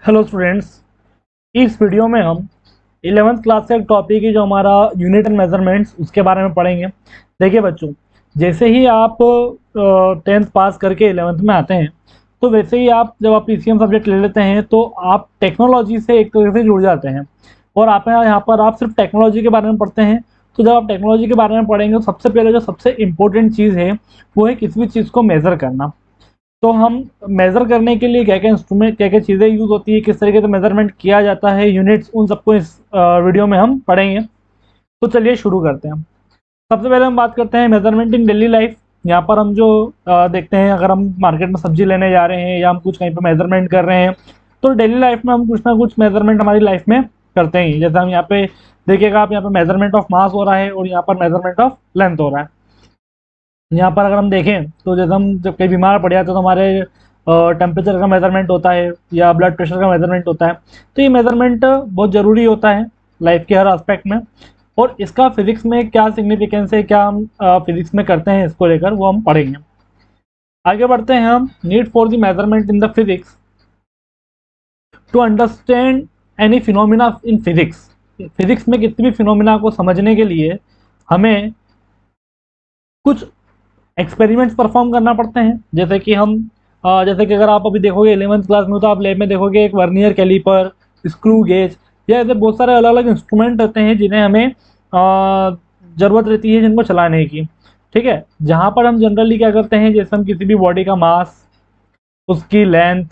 Hello students, इस video में हम 11th क्लास का एक टॉपिक है जो हमारा यूनिट एंड मेजरमेंट्स उसके बारे में पढ़ेंगे। देखिए बच्चों, जैसे ही आप 10th पास करके 11th में आते हैं तो वैसे ही आप जब आप पीसीएम सब्जेक्ट ले लेते हैं तो आप टेक्नोलॉजी से एक तरह से जुड़ जाते हैं और आप यहाँ पर आप सिर्फ टेक्नोलॉजी के बारे में पढ़ते हैं। तो जब आप टेक्नोलॉजी के बारे में पढ़ेंगे तो सबसे पहले जो सबसे इंपॉर्टेंट चीज़ है वो है किसी भी चीज़ को मेज़र करना। तो हम मेज़र करने के लिए क्या क्या इंस्ट्रूमेंट क्या क्या चीज़ें यूज़ होती है, किस तरीके से मेज़रमेंट किया जाता है, यूनिट्स, उन सबको इस वीडियो में हम पढ़ेंगे। तो चलिए शुरू करते हैं। सबसे पहले हम बात करते हैं मेज़रमेंट इन डेली लाइफ। यहाँ पर हम जो देखते हैं, अगर हम मार्केट में सब्जी लेने जा रहे हैं या हम कुछ कहीं पर मेज़रमेंट कर रहे हैं तो डेली लाइफ में हम कुछ ना कुछ मेज़रमेंट हमारी लाइफ में करते हैं। जैसे हम यहाँ पे देखिएगा, आप यहाँ पे मेज़रमेंट ऑफ मास हो रहा है और यहाँ पर मेज़रमेंट ऑफ लेंथ हो रहा है। यहाँ पर अगर हम देखें तो जैसे हम जब कहीं बीमार पड़ जाते हैं तो हमारे टेम्परेचर का मेज़रमेंट होता है या ब्लड प्रेशर का मेज़रमेंट होता है। तो ये मेज़रमेंट बहुत ज़रूरी होता है लाइफ के हर एस्पेक्ट में, और इसका फिजिक्स में क्या सिग्निफिकेंस है, क्या हम फिजिक्स में करते हैं, इसको लेकर वो हम पढ़ेंगे। आगे बढ़ते हैं हम। Need for the measurement in the physics to understand any phenomena in physics. Physics में किसी भी फिनोमिना को समझने के लिए हमें कुछ एक्सपेरिमेंट्स परफॉर्म करना पड़ते हैं। जैसे कि हम जैसे कि अगर आप अभी देखोगे 11th क्लास में तो आप लैब में देखोगे एक वर्नियर कैलिपर, स्क्रू गेज, या ऐसे बहुत सारे अलग अलग इंस्ट्रूमेंट रहते हैं जिन्हें हमें ज़रूरत रहती है जिनको चलाने की। ठीक है, जहाँ पर हम जनरली क्या करते हैं, जैसे हम किसी भी बॉडी का मास, उसकी लेंथ,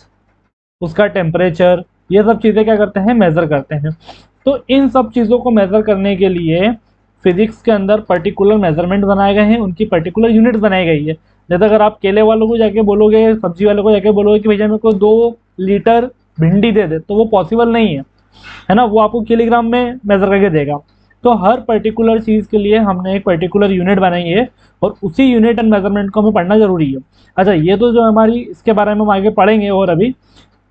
उसका टेम्परेचर, ये सब चीज़ें क्या करते हैं, मेज़र करते हैं। तो इन सब चीज़ों को मेज़र करने के लिए फिजिक्स के अंदर पर्टिकुलर मेजरमेंट बनाए गए हैं, उनकी पर्टिकुलर यूनिट बनाई गई है। जैसे अगर आप केले वालों को जाके बोलोगे, सब्जी वालों को जाके बोलोगे कि भैया मेरे को 2 लीटर भिंडी दे दे, तो वो पॉसिबल नहीं है ना, वो आपको किलोग्राम में मेजर करके देगा। तो हर पर्टिकुलर चीज़ के लिए हमने एक पर्टिकुलर यूनिट बनाई है और उसी यूनिट एंड मेजरमेंट को हमें पढ़ना जरूरी है। अच्छा, ये तो जो हमारी, इसके बारे में हम आगे पढ़ेंगे और अभी,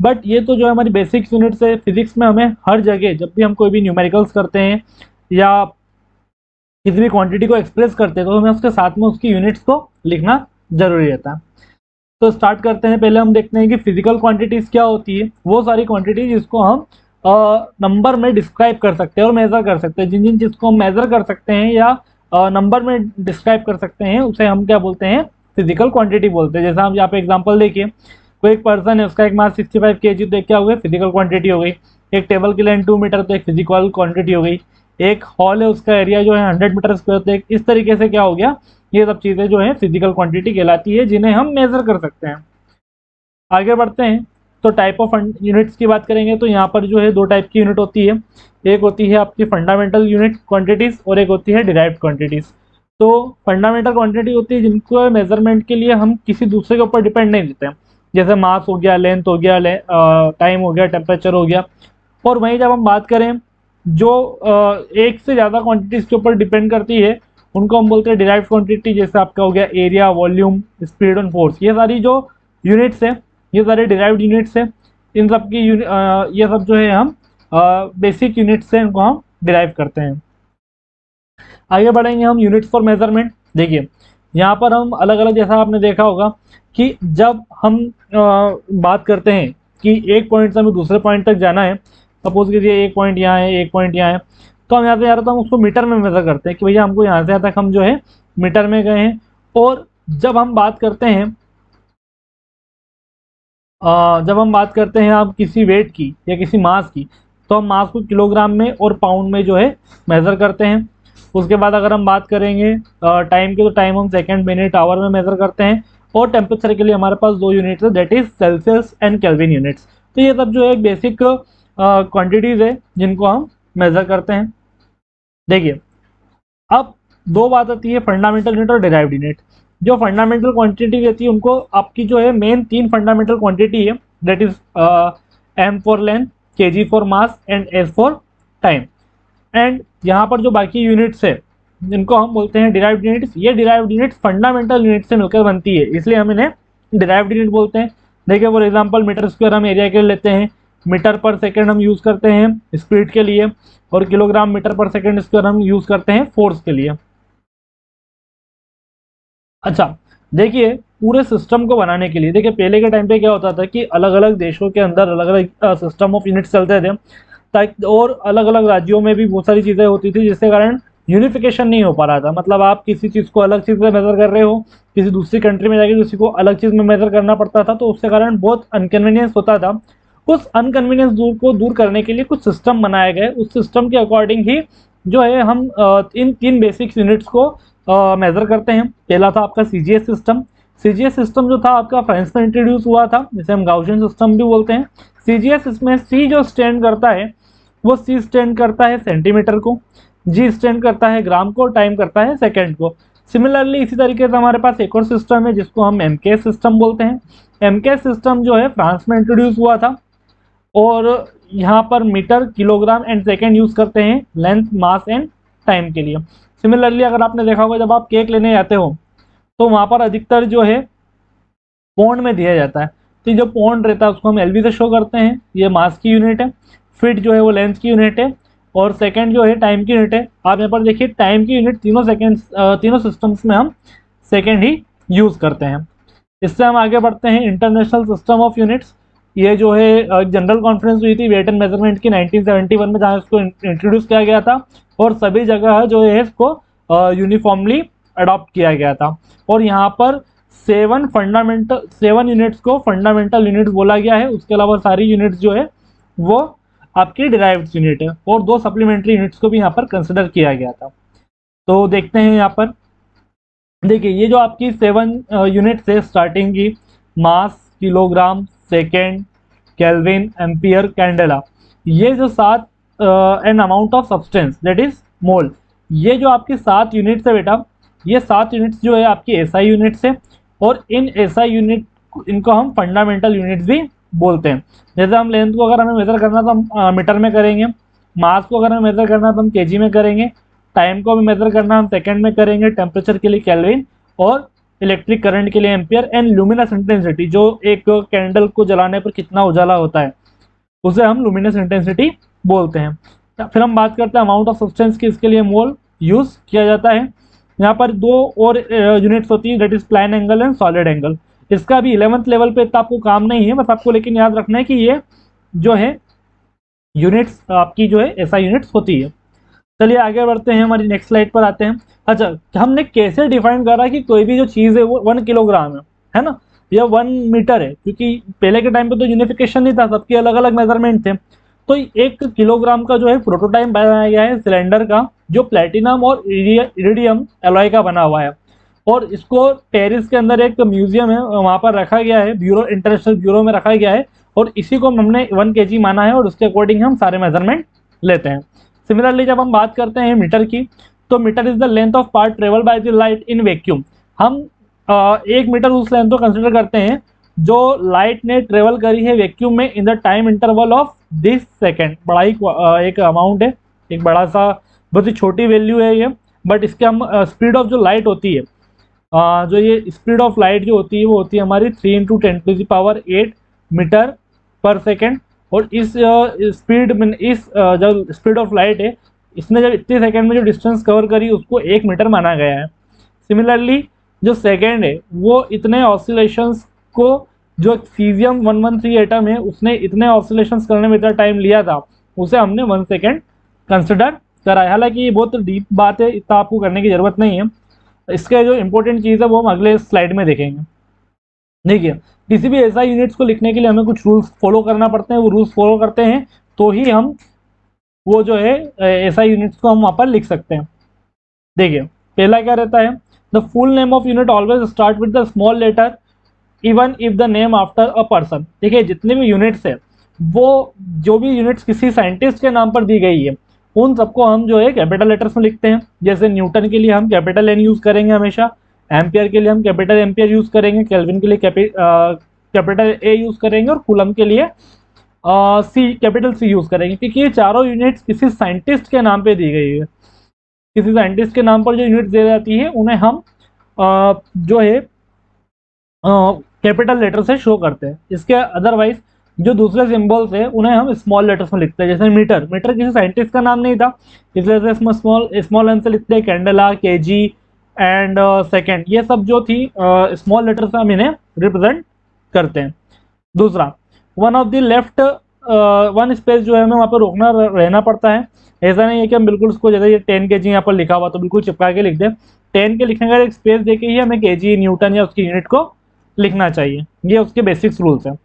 बट ये तो जो हमारी बेसिक यूनिट्स है फिजिक्स में, हमें हर जगह जब भी हम कोई भी न्यूमेरिकल्स करते हैं या किसी भी क्वांटिटी को एक्सप्रेस करते हैं तो हमें उसके साथ में उसकी यूनिट्स को लिखना जरूरी रहता है। तो स्टार्ट करते हैं। पहले हम देखते हैं कि फिजिकल क्वांटिटीज क्या होती है। वो सारी क्वांटिटीज जिसको हम नंबर में डिस्क्राइब कर सकते हैं और मेजर कर सकते हैं। जिन जिन चीज़ को हम मेजर कर सकते हैं या नंबर में डिस्क्राइब कर सकते हैं उसे हम क्या बोलते हैं, फिजिकल क्वांटिटी बोलते हैं। जैसे हम यहाँ पे एग्जाम्पल देखिए, कोई एक पर्सन है, उसका एक मास 65 kg, तो क्या हो गई, फिजिकल क्वांटिटी हो गई। एक टेबल की लेंथ 2 मीटर, तो एक फिजिकल क्वांटिटी हो गई। एक हॉल है, उसका एरिया जो है 100 मीटर स्क्वायर, तो एक इस तरीके से क्या हो गया, ये सब चीज़ें जो है फिजिकल क्वांटिटी कहलाती है जिन्हें हम मेजर कर सकते हैं। आगे बढ़ते हैं तो टाइप ऑफ यूनिट्स की बात करेंगे। तो यहाँ पर जो है 2 टाइप की यूनिट होती है। एक होती है आपकी फंडामेंटल यूनिट क्वांटिटीज़ और एक होती है डिराइव्ड क्वांटिटीज़। तो फंडामेंटल क्वांटिटी होती है जिनको मेजरमेंट के लिए हम किसी दूसरे के ऊपर डिपेंड नहीं देते हैं। जैसे मास हो गया, लेंथ हो गया, टाइम हो गया, टेम्परेचर हो गया। और वहीं जब हम बात करें जो एक से ज़्यादा क्वांटिटीज़ के ऊपर डिपेंड करती है उनको हम बोलते हैं डिराइव्ड क्वांटिटी। जैसे आपका हो गया area, volume, speed and force. ये सारी जो यूनिट्स है, ये सारे डिराइव्ड यूनिट्स है। इन सब की ये सब जो है हम बेसिक यूनिट्स से इनको हम डिराइव करते हैं। आगे बढ़ेंगे हम यूनिट्स फॉर मेजरमेंट। देखिए यहाँ पर हम अलग अलग, जैसा आपने देखा होगा कि जब हम बात करते हैं कि एक पॉइंट से हमें दूसरे पॉइंट तक जाना है, सपोज कीजिए एक पॉइंट यहाँ है, एक पॉइंट यहाँ है, तो हम यहाँ से जा रहे तो हम उसको मीटर में मेजर करते हैं कि भैया हमको यहाँ से यहाँ तक हम जो है मीटर में गए हैं। और जब हम बात करते हैं आप किसी वेट की या किसी मास की, तो हम मास को किलोग्राम में और पाउंड में जो है मेज़र करते हैं। उसके बाद अगर हम बात करेंगे टाइम की, तो टाइम हम सेकंड, मिनट, आवर में मेज़र करते हैं। और टेम्परेचर के लिए हमारे पास 2 यूनिट्स है, that is Celsius and kelvin units. तो ये सब जो है बेसिक क्वांटिटीज़ है जिनको हम मेज़र करते हैं। देखिए अब 2 बात आती है, फंडामेंटल यूनिट और डिराइव्ड यूनिट। जो फंडामेंटल क्वांटिटी रहती है उनको आपकी जो है मेन 3 फंडामेंटल क्वांटिटी है, that is M for length, K G for mass and S for time. And यहाँ पर जो बाकी यूनिट्स है जिनको हम बोलते हैं डिराइव्ड यूनिट्स। ये डिराइव्ड यूनिट्स फंडामेंटल यूनिट से मिलकर बनती है, इसलिए हम इन्हें डिराइव्ड यूनिट बोलते हैं। देखिए फॉर एग्जाम्पल मीटर स्क्वायर हम एरिया के लिए लेते हैं, मीटर पर सेकेंड हम यूज़ करते हैं स्पीड के लिए, और kilogram metre per second square हम यूज़ करते हैं फोर्स के लिए। अच्छा देखिए, पूरे सिस्टम को बनाने के लिए, देखिए पहले के टाइम पे क्या होता था कि अलग अलग देशों के अंदर अलग अलग सिस्टम ऑफ यूनिट्स चलते थे, ताकि और अलग अलग राज्यों में भी बहुत सारी चीज़ें होती थी, जिसके कारण यूनिफिकेशन नहीं हो पा रहा था। मतलब आप किसी चीज़ को अलग चीज़ में मेजर कर रहे हो, किसी दूसरी कंट्री में जाके किसी को अलग चीज़ में मेजर करना पड़ता था, तो उसके कारण बहुत अनकन्वीनियंस होता था। उस अनकन्वीनियंस को दूर करने के लिए कुछ सिस्टम बनाए गए, उस सिस्टम के अकॉर्डिंग ही जो है हम इन 3 बेसिक यूनिट्स को मेजर करते हैं। पहला था आपका सीजीएस सिस्टम। सीजीएस सिस्टम जो था आपका फ्रांस में इंट्रोड्यूस हुआ था, जिसे हम गाउसियन सिस्टम भी बोलते हैं। सीजीएस, इसमें सी जो स्टैंड करता है वो सी स्टैंड करता है सेंटीमीटर को, जी स्टैंड करता है ग्राम को, टाइम करता है सेकंड को। सिमिलरली इसी तरीके से हमारे पास एक और सिस्टम है जिसको हम एमकेएस सिस्टम बोलते हैं। एमकेएस सिस्टम जो है फ्रांस में इंट्रोड्यूस हुआ था, और यहाँ पर metre, kilogram and second use करते हैं लेंथ, मास एंड टाइम के लिए। सिमिलरली अगर आपने देखा होगा जब आप केक लेने जाते हो तो वहाँ पर अधिकतर जो है पौंड में दिया जाता है, तो जो पौंड रहता है उसको हम एलबी से शो करते हैं, ये मास की यूनिट है। फिट जो है वो लेंथ की यूनिट है, और सेकंड जो है टाइम की यूनिट है। आप यहाँ पर देखिए टाइम की यूनिट तीनों सिस्टम्स में हम सेकंड ही यूज़ करते हैं। इससे हम आगे बढ़ते हैं इंटरनेशनल सिस्टम ऑफ यूनिट्स। ये जो है जनरल कॉन्फ्रेंस हुई थी वेट एंड मेजरमेंट की 1971 में, जहाँ इसको इंट्रोड्यूस किया गया था, और सभी जगह जो है इसको यूनिफॉर्मली अडॉप्ट किया गया था। और यहाँ पर 7 यूनिट्स को फंडामेंटल यूनिट्स बोला गया है। उसके अलावा सारी यूनिट्स जो है वो आपकी डिराइव्ड यूनिट है, और 2 सप्लीमेंट्री यूनिट्स को भी यहाँ पर कंसिडर किया गया था। तो देखते हैं यहाँ पर, देखिए ये जो आपकी 7 यूनिट्स है स्टार्टिंग की, mass, kilogram, second, kelvin, ampere, candela, ये जो 7 an amount of substance that is mole, ये जो आपकी 7 यूनिट्स है बेटा, ये 7 यूनिट्स जो है आपकी एसआई यूनिट्स है, और इन एसआई यूनिट इनको हम फंडामेंटल यूनिट्स भी बोलते हैं। जैसे हम लेंथ को अगर हमें मेजर करना तो हम मीटर में करेंगे, मास को अगर हमें मेजर करना तो हम केजी में करेंगे, टाइम को भी मेजर करना हम सेकंड में करेंगे, टेम्परेचर के लिए केल्विन, और इलेक्ट्रिक करंट के लिए एम्पियर, एंड लुमिनस इंटेंसिटी, जो एक कैंडल को जलाने पर कितना उजाला होता है उसे हम लुमिनस इंटेंसिटी बोलते हैं। फिर हम बात करते हैं अमाउंट ऑफ सब्सटेंस की, इसके लिए मोल यूज किया जाता है। यहाँ पर 2 और यूनिट्स होती है, that is plan angle and solid angle. इसका भी 11th लेवल पे इतना आपको काम नहीं है, बस आपको लेकिन याद रखना है कि ये जो है यूनिट्स आपकी जो है ऐसा यूनिट्स होती है। चलिए आगे बढ़ते हैं, हमारी नेक्स्ट स्लाइड पर आते हैं। अच्छा, हमने कैसे डिफाइन करा कि कोई भी जो चीज़ है वो 1 किलोग्राम है ना, या 1 मीटर है, क्योंकि पहले के टाइम पे तो यूनिफिकेशन नहीं था, सबके अलग अलग मेजरमेंट थे। तो 1 किलोग्राम का जो है प्रोटोटाइप बनाया गया है सिलेंडर का, जो प्लेटिनम और इरिडियम एलॉय का बना हुआ है, और इसको पेरिस के अंदर एक म्यूजियम है वहाँ पर रखा गया है, ब्यूरो, इंटरनेशनल ब्यूरो में रखा गया है, और इसी को हमने 1 kg माना है, और उसके अकॉर्डिंग हम सारे मेजरमेंट लेते हैं। सिमिलरली जब हम बात करते हैं मीटर की, तो metre is the length of path travel by the light in vacuum. हम 1 मीटर उस लेंथ को कंसिडर करते हैं जो लाइट ने ट्रेवल करी है वैक्यूम में in the time interval of this second. बड़ा ही एक अमाउंट है, एक बड़ा सा, बहुत ही छोटी वैल्यू है ये, बट इसके हम स्पीड ऑफ जो लाइट होती है, जो ये स्पीड ऑफ लाइट जो होती है वो होती है हमारी 3 × 10⁸ मीटर पर सेकेंड। और इस स्पीड में, इस जो स्पीड ऑफ लाइट है, इसने जब इतने सेकेंड में जो डिस्टेंस कवर करी उसको 1 मीटर माना गया है। सिमिलरली जो सेकेंड है वो इतने ऑसिलेशंस को, जो सीजियम 113 एटम है उसने इतने ऑसिलेशंस करने में इतना टाइम लिया था, उसे हमने 1 सेकेंड कंसिडर करा है। हालांकि ये बहुत डीप बात है, इतना आपको करने की ज़रूरत नहीं है। इसके जो इंपॉर्टेंट चीज़ है वो हम अगले स्लाइड में देखेंगे। देखिए, किसी भी ऐसा यूनिट्स को लिखने के लिए हमें कुछ रूल्स फॉलो करना पड़ते हैं, वो रूल्स फॉलो करते हैं तो ही हम वो जो है ऐसा यूनिट्स को हम वहाँ पर लिख सकते हैं। देखिए पहला क्या रहता है, the full name of unit always start with the small letter even if the name after a person. देखिए जितने भी यूनिट्स है, वो जो भी यूनिट्स किसी साइंटिस्ट के नाम पर दी गई है उन सबको हम जो है कैपिटल लेटर्स में लिखते हैं। जैसे न्यूटन के लिए हम कैपिटल एन यूज़ करेंगे हमेशा, एम्पियर के लिए हम कैपिटल एम्पियर यूज़ करेंगे, केल्विन के लिए कैपिटल ए यूज़ करेंगे, और कूलम के लिए सी, कैपिटल सी यूज़ करेंगे, क्योंकि ये चारों यूनिट्स किसी साइंटिस्ट के नाम पे दी गई है। किसी साइंटिस्ट के नाम पर जो यूनिट्स दी जाती है उन्हें हम जो है कैपिटल लेटर से शो करते हैं। इसके अदरवाइज जो दूसरे सिंबल्स है उन्हें हम स्मॉल लेटर्स में लिखते हैं। जैसे मीटर, मीटर किसी साइंटिस्ट का नाम नहीं था, इसलिए स्मॉल एन से लिखते हैं। कैंडेला, केजी, एंड सेकेंड, ये सब जो थी स्मॉल लेटर से हम इन्हें रिप्रेजेंट करते हैं। दूसरा, one of the left one space जो है हमें वहाँ पर रोकना रहना पड़ता है। ऐसा नहीं है कि हम बिल्कुल उसको, जैसे ये 10 kg यहाँ पर लिखा हुआ तो बिल्कुल चिपका के लिख दें। 10 के लिखने का एक स्पेस देके ही हमें kg, न्यूटन या उसकी यूनिट को लिखना चाहिए। ये उसके बेसिक्स रूल्स हैं।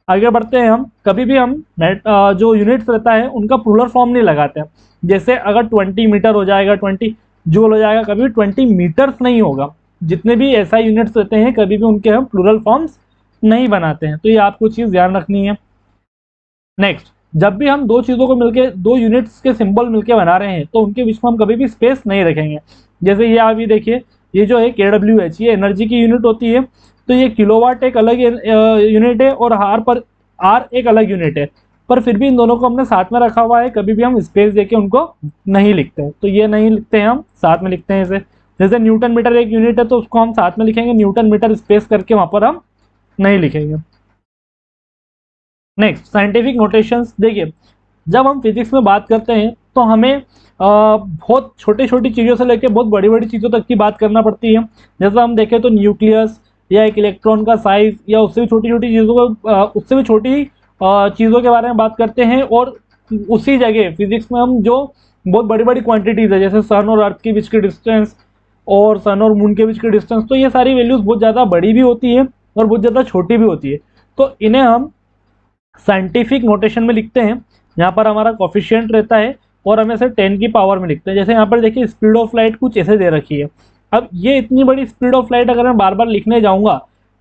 आगे बढ़ते हैं हम। कभी भी हम जो यूनिट्स रहता है उनका प्लूरल फॉर्म नहीं लगाते हैं। जैसे अगर 20 मीटर हो जाएगा, 20 जूल हो जाएगा, कभी भी 20 मीटर्स नहीं होगा। जितने भी ऐसा यूनिट्स रहते हैं कभी भी उनके हम प्लूरल फॉर्म्स नहीं बनाते हैं। तो ये आपको चीज़ ध्यान रखनी है। नेक्स्ट, जब भी हम दो चीज़ों को मिलके, दो यूनिट्स के सिंबल मिलके बना रहे हैं तो उनके बीच में हम कभी भी स्पेस नहीं रखेंगे। जैसे ये आप ये देखिए, ये जो है KWH, ये एनर्जी की यूनिट होती है। तो ये किलोवाट एक अलग यूनिट है और आर एक अलग यूनिट है, पर फिर भी इन दोनों को हमने साथ में रखा हुआ है। कभी भी हम स्पेस देके उनको नहीं लिखते हैं। तो ये नहीं लिखते हैं, हम साथ में लिखते हैं इसे। जैसे न्यूटन मीटर एक यूनिट है तो उसको हम साथ में लिखेंगे, न्यूटन मीटर स्पेस करके वहां पर हम नहीं लिखेंगे। Next, scientific notations. देखिए, जब हम फिजिक्स में बात करते हैं तो हमें बहुत छोटी छोटी चीज़ों से लेकर बहुत बड़ी बड़ी चीज़ों तक की बात करना पड़ती है। जैसे हम देखें तो न्यूक्लियस या एक इलेक्ट्रॉन का साइज, या उससे भी छोटी छोटी चीज़ों को उससे भी छोटी चीज़ों के बारे में बात करते हैं। और उसी जगह फिजिक्स में हम जो बहुत बड़ी बड़ी क्वांटिटीज़ है, जैसे सन और अर्थ के बीच की डिस्टेंस और सन और मून के बीच की डिस्टेंस, तो ये सारी वैल्यूज़ बहुत ज़्यादा बड़ी भी होती है और बहुत ज़्यादा छोटी भी होती है। तो इन्हें हम साइंटिफिक नोटेशन में लिखते हैं। यहाँ पर हमारा कोफिशिएंट रहता है और हम इसे 10 की पावर में लिखते हैं। जैसे यहाँ पर देखिए, स्पीड ऑफ लाइट कुछ ऐसे दे रखी है। अब ये इतनी बड़ी स्पीड ऑफ लाइट अगर मैं बार बार लिखने जाऊँगा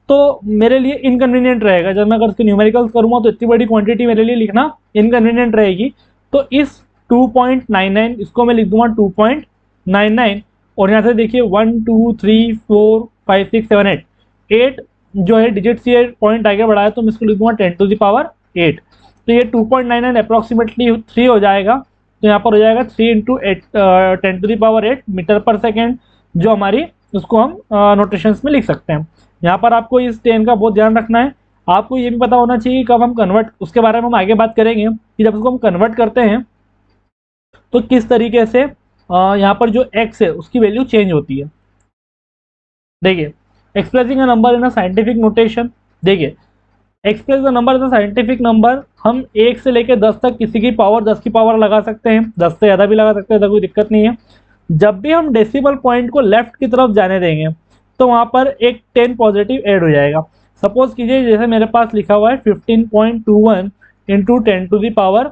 तो मेरे लिए इनकन्वीनियंट रहेगा। जब मैं अगर इसके न्यूमेरिकल्स करूँगा तो इतनी बड़ी क्वांटिटी मेरे लिए लिखना इनकन्वीनियंट रहेगी। तो इस 2.99 इसको मैं लिख दूंगा 2.99। और यहाँ से देखिए 1 2 3 4 5 6 7 8 8 जो है डिजिट्स, ये पॉइंट आगे बढ़ाया तो मैं इसको लिख दूंगा 10 टू द पावर 8। तो ये 2.99 अप्रॉक्सीमेटली 3 हो जाएगा। तो यहाँ पर हो जाएगा 3 into 10 to the power 8 metre per second, जो हमारी उसको हम नोटेशंस में लिख सकते हैं। यहाँ पर आपको इस 10 का बहुत ध्यान रखना है। आपको ये भी पता होना चाहिए कि कब हम कन्वर्ट, उसके बारे में हम आगे बात करेंगे कि जब उसको हम कन्वर्ट करते हैं तो किस तरीके से यहाँ पर जो x है उसकी वैल्यू चेंज होती है। देखिए, expressing a number in a scientific notation. देखिए, express the number is a scientific number. हम 1 से लेकर 10 तक किसी की पावर 10 की पावर लगा सकते हैं, 10 से ज़्यादा भी लगा सकते हैं, तो कोई दिक्कत नहीं है। जब भी हम डेसिमल पॉइंट को लेफ्ट की तरफ जाने देंगे तो वहाँ पर एक 10 पॉजिटिव ऐड हो जाएगा। सपोज कीजिए, जैसे मेरे पास लिखा हुआ है 15.21 इंटू 10 टू द पावर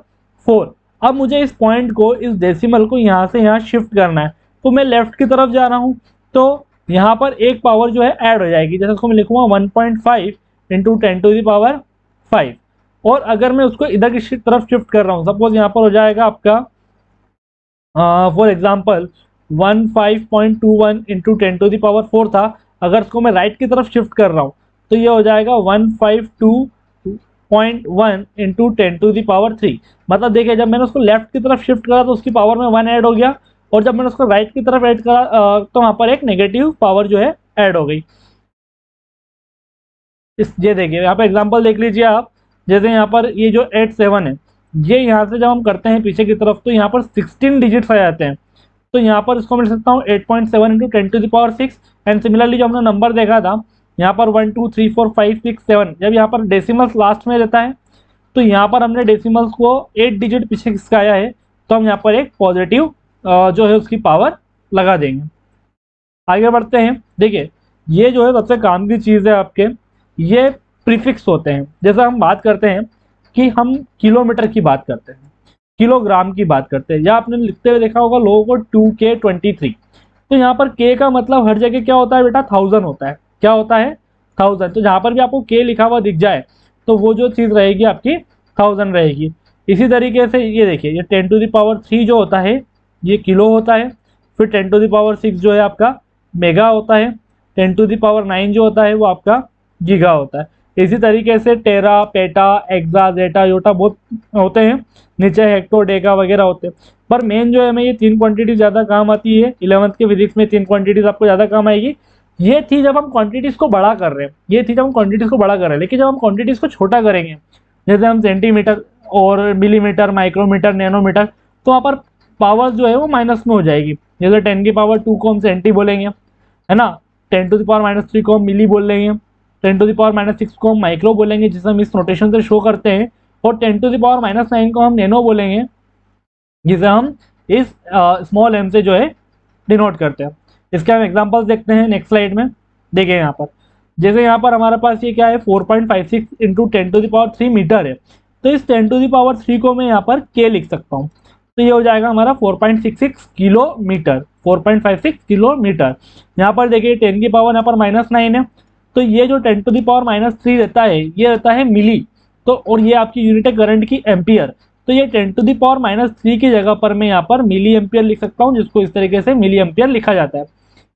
4। अब मुझे इस पॉइंट को, इस डेसिमल को यहाँ से यहाँ शिफ्ट करना है, तो मैं लेफ्ट की तरफ जा रहा हूँ। तो यहाँ पर एक पावर जो है ऐड हो जाएगी। जैसे उसको मैं लिखूँगा 1.5 इंटू 10 टू द पावर 5। और अगर मैं उसको इधर की तरफ शिफ्ट कर रहा हूँ, सपोज यहाँ पर हो जाएगा आपका for example 15.21 into 10 to the power 4 था। अगर इसको मैं राइट की तरफ शिफ्ट कर रहा हूँ तो ये हो जाएगा 152.1 इंटू 10 टू द पावर 3। मतलब देखिए, जब मैंने उसको लेफ्ट की तरफ शिफ्ट करा तो उसकी पावर में 1 ऐड हो गया, और जब मैंने उसको राइट की तरफ ऐड करा तो वहाँ पर एक नेगेटिव पावर जो है ऐड हो गई। ये देखिए, यहाँ पर एग्जाम्पल देख लीजिए आप। जैसे यहाँ पर ये जो 87 है, ये यहाँ से जब हम करते हैं पीछे की तरफ तो यहाँ पर 16 डिजिट्स आ जाते हैं। तो यहाँ पर इसको मैं लिख सकता हूँ 8.7 into 10 to the power 6। And similarly जो हमने नंबर देखा था यहाँ पर 1 2 3 4 5 6 7, जब यहाँ पर डेसिमल्स लास्ट में रहता है तो यहाँ पर हमने डेसिमल्स को 8 डिजिट पीछे खिसकाया है, तो हम यहाँ पर एक पॉजिटिव जो है उसकी पावर लगा देंगे। आगे बढ़ते हैं। देखिए, ये जो है सबसे काम की चीज़ है आपके, ये प्रीफिक्स होते हैं। जैसा हम बात करते हैं कि हम किलोमीटर की बात करते हैं, किलोग्राम की बात करते हैं, या आपने लिखते हुए देखा होगा लोगों को 2K23। तो यहाँ पर K का मतलब हर जगह क्या होता है बेटा, 1000 होता है। क्या होता है, 1000। तो जहाँ पर भी आपको K लिखा हुआ दिख जाए तो वो जो चीज़ रहेगी आपकी 1000 रहेगी। इसी तरीके से ये देखिए, ये 10 टू द पावर 3 जो होता है ये किलो होता है। फिर 10 टू द पावर 6 जो है आपका मेगा होता है। 10 टू द पावर 9 जो होता है वो आपका गीगा होता है। इसी तरीके से टेरा, पेटा, एक्सा, जेटा, योटा बहुत होते हैं, नीचे हेक्टो, डेका वगैरह होते हैं। पर मेन जो है हमें ये 3 क्वांटिटी ज़्यादा काम आती है। 11th के फिजिक्स में 3 क्वांटिटीज आपको ज़्यादा काम आएगी। ये थी जब हम क्वांटिटीज़ को बड़ा कर रहे हैं, लेकिन जब हम क्वांटिटीज़ को छोटा करेंगे, जैसे हम सेंटीमीटर और मिलीमीटर, माइक्रोमीटर, नैनोमीटर, तो वहाँ पर पावर जो है वो माइनस में हो जाएगी। जैसे 10 की पावर 2 को हम सेंटी बोलेंगे, है ना। 10⁻³ को हम मिली बोल लेंगे, 10⁻⁶ को हम माइक्रो बोलेंगे जिसे हम इस नोटेशन से शो करते हैं, और 10⁻⁹ को हम नैनो बोलेंगे जिसे हम इस स्मॉल m से जो है डिनोट करते हैं। इसके हम एग्जांपल्स देखते हैं नेक्स्ट स्लाइड में। देखिए यहाँ पर, जैसे यहाँ पर हमारे पास ये क्या है 4.56 इंटू 10⁻³ मीटर है, तो इस 10⁻³ को मैं यहाँ पर k लिख सकता हूँ, तो ये हो जाएगा हमारा 4.66 किलोमीटर, 4.56 किलोमीटर। यहाँ पर देखिए 10 की पावर यहाँ पर -9 है, तो ये जो 10⁻³ रहता है ये रहता है मिली, तो और ये आपकी यूनिट है करंट की एम्पियर, तो ये 10⁻³ की जगह पर मैं यहाँ पर मिली एम्पियर लिख सकता हूँ, जिसको इस तरीके से मिली एम्पियर लिखा जाता है।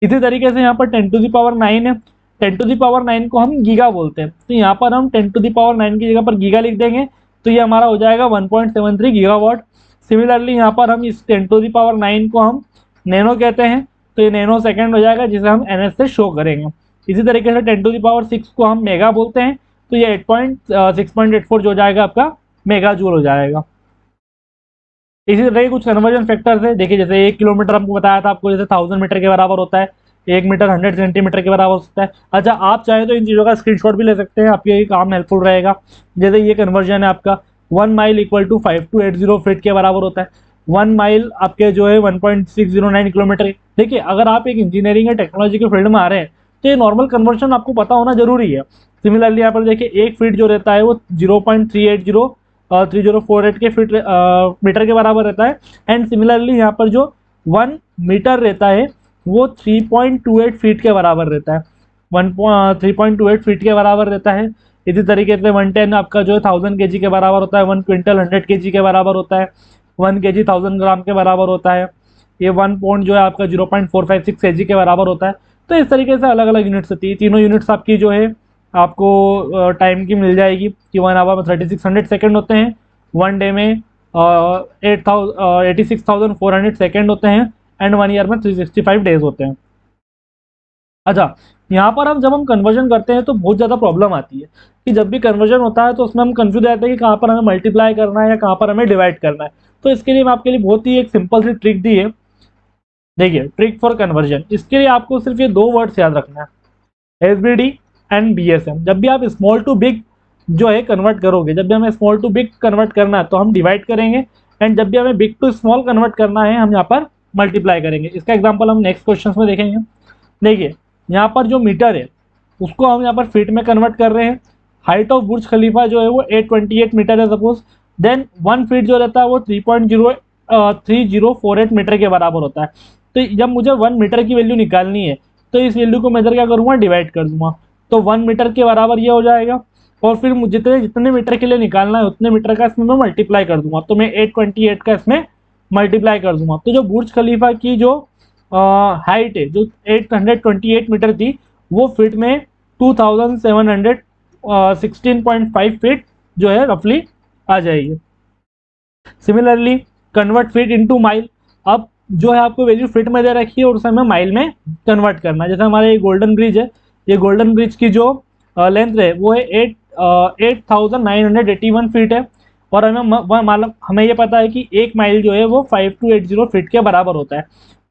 इसी तरीके से यहाँ पर 10⁹ है, 10⁹ को हम गीगा बोलते हैं, तो यहाँ पर हम 10⁹ की जगह पर गीगा लिख देंगे, तो ये हमारा हो जाएगा 1.73 गीगावाट। सिमिलरली यहाँ पर हम इस 10⁹ को हम नैनो कहते हैं, तो ये नैनो सेकेंड हो जाएगा जिसे हम NS से शो करेंगे। इसी तरीके से 10⁶ को हम मेगा बोलते हैं, तो ये 6.84 जो हो जाएगा आपका मेगा जूल हो जाएगा। इसी तरह के कुछ कन्वर्जन फैक्टर्स है, देखिए जैसे 1 किलोमीटर हमको बताया था आपको, जैसे 1000 मीटर के बराबर होता है, 1 मीटर 100 सेंटीमीटर के बराबर होता है। अच्छा, आप चाहें तो इन चीज़ों का स्क्रीनशॉट भी ले सकते हैं, आपके काम हेल्पफुल रहेगा। जैसे ये कन्वर्जन है आपका 1 माइल इक्वल टू 5280 फीट के बराबर होता है, 1 माइल आपके जो है 1.609 किलोमीटर। देखिए अगर आप एक इंजीनियरिंग या टेक्नोलॉजी के फील्ड में आ रहे हैं तो ये नॉर्मल कन्वर्जन आपको पता होना जरूरी है। सिमिलरली यहाँ पर देखिए 1 फीट जो रहता है वो 0.3048 के फीट मीटर के बराबर रहता है, एंड सिमिलरली यहाँ पर जो 1 मीटर रहता है वो 3.28 फीट के बराबर रहता है, 3.28 फीट के बराबर रहता है। इसी तरीके से 110 आपका जो है 1000 kg के बराबर होता है, 1 क्विंटल 100 kg के बराबर होता है, 1 kg 1000 ग्राम के बराबर होता है, ये 1 पॉइंट जो है आपका 0.456 kg के बराबर होता है। तो इस तरीके से अलग अलग यूनिट्स होती है, तीनों यूनिट्स आपकी जो है आपको टाइम की मिल जाएगी कि 1 आवर में 3600 सेकेंड होते हैं, 1 डे में 86,400 सेकेंड होते हैं, एंड 1 ईयर में 365 डेज होते हैं। अच्छा, यहाँ पर जब हम कन्वर्जन करते हैं तो बहुत ज़्यादा प्रॉब्लम आती है कि जब भी कन्वर्जन होता है तो उसमें हम कंफ्यूज रहते हैं कि कहाँ पर हमें मल्टीप्लाई करना है या कहाँ पर हमें डिवाइड करना है। तो इसके लिए मैं आपके लिए बहुत ही एक सिंपल सी ट्रिक दी है। देखिए ट्रिक फॉर कन्वर्जन, इसके लिए आपको सिर्फ ये 2 वर्ड्स याद रखना है, SBD एंड BSM। जब भी आप स्मॉल टू बिग जो है कन्वर्ट करोगे, जब भी हमें स्मॉल टू बिग कन्वर्ट करना है तो हम डिवाइड करेंगे, एंड जब भी हमें बिग टू स्मॉल कन्वर्ट करना है हम यहाँ पर मल्टीप्लाई करेंगे। इसका एग्जाम्पल हम नेक्स्ट क्वेश्चन में देखेंगे। देखिए यहाँ पर जो मीटर है उसको हम यहाँ पर फीट में कन्वर्ट कर रहे हैं। हाइट ऑफ बुर्ज खलीफा जो है वो 828 मीटर है सपोज, देन 1 फीट जो रहता है वो 3.3048 मीटर के बराबर होता है। तो जब मुझे 1 मीटर की वैल्यू निकालनी है तो इस वैल्यू को मेजर क्या करूँगा, डिवाइड कर दूंगा, तो 1 मीटर के बराबर ये हो जाएगा, और फिर मुझे जितने मीटर के लिए निकालना है उतने मीटर का इसमें मैं मल्टीप्लाई कर दूंगा, तो मैं 828 का इसमें मल्टीप्लाई कर दूंगा। तो जो बुर्ज खलीफा की जो हाइट है जो 828 मीटर थी वो फीट में 2716.5 फीट जो है रफली आ जाएगी। Similarly convert feet into mile, अब जो है आपको वैल्यू फीट में दे रखी है और उसे हमें माइल में कन्वर्ट करना है। जैसे हमारे ये गोल्डन ब्रिज है, ये गोल्डन ब्रिज की जो लेंथ है वो है 8981 फीट है, और हमें ये पता है कि 1 माइल जो है वो 5280 फीट के बराबर होता है।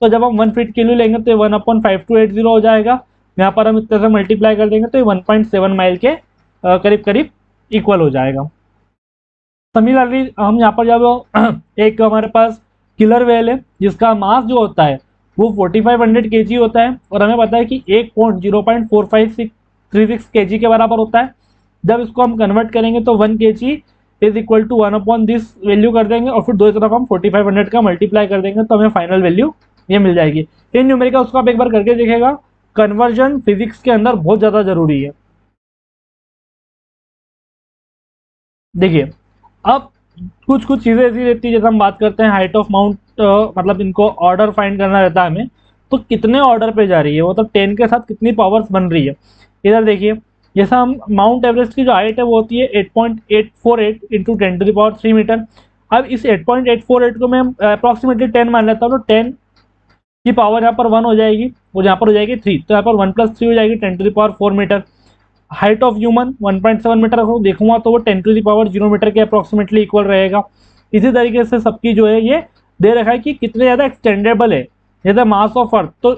तो जब हम 1 फीट के लिए लेंगे तो 1/5280 हो जाएगा, यहाँ पर हम इस तरह से मल्टीप्लाई कर देंगे तो ये 1.7 माइल के करीब करीब इक्वल हो जाएगा। सिमिलरली हम यहाँ पर जब एक हमारे पास किलर व्हेल है जिसका मास जो होता है वो 4500 kg होता है, और हमें पता है कि 1 पॉइंट 0.4536 kg के बराबर होता है। जब इसको हम कन्वर्ट करेंगे तो 1 kg इज इक्वल टू 1/दिस वैल्यू कर देंगे, और फिर दो तरफ हम 4500 का मल्टीप्लाई कर देंगे तो हमें फाइनल वैल्यू ये मिल जाएगी। इन न्यूमेरिकल उसको आप एक बार करके देखिएगा, कन्वर्जन फिजिक्स के अंदर बहुत ज़्यादा जरूरी है। देखिए अब कुछ चीज़ें ऐसी रहती है, जैसे हम बात करते हैं हाइट ऑफ माउंट, मतलब इनको ऑर्डर फाइंड करना रहता है हमें, तो कितने ऑर्डर पे जा रही है, मतलब 10 के साथ कितनी पावर्स बन रही है। इधर देखिए जैसा हम माउंट एवरेस्ट की जो हाइट है वो होती है 8.848 इंटू 10⁻³ मीटर। अब इस 8.848 को मैं अप्रॉक्सीमेटली 10 मान लेता हूँ, तो 10 की पावर यहाँ पर 1 हो जाएगी और यहाँ पर हो जाएगी 3, तो यहाँ पर 1 + 3 हो जाएगी 10⁻⁴ metre. Height of human 1.7 metre देखूंगा तो वो 10⁻0 मीटर के अप्रॉक्सीमेटली इक्वल रहेगा। इसी तरीके से सबकी जो है ये दे रखा है कि कितने ज़्यादा एक्सटेंडेबल है, जैसे मास ऑफ अर्थ, तो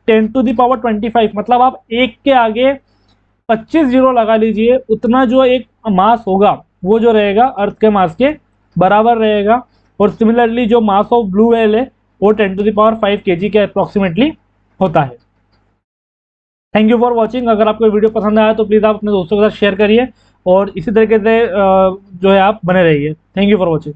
10⁻25, मतलब आप एक के आगे 25 जीरो लगा लीजिए, उतना जो एक मास होगा वो जो रहेगा अर्थ के मास के बराबर रहेगा। और सिमिलरली जो मास ऑफ ब्लू व्हेल है वो 10⁻5 kg के अप्रोक्सीमेटली होता है। Thank you for watching. अगर आपको वीडियो पसंद आया तो प्लीज़ आप अपने दोस्तों के साथ शेयर करिए और इसी तरीके से जो है आप बने रहिए। Thank you for watching.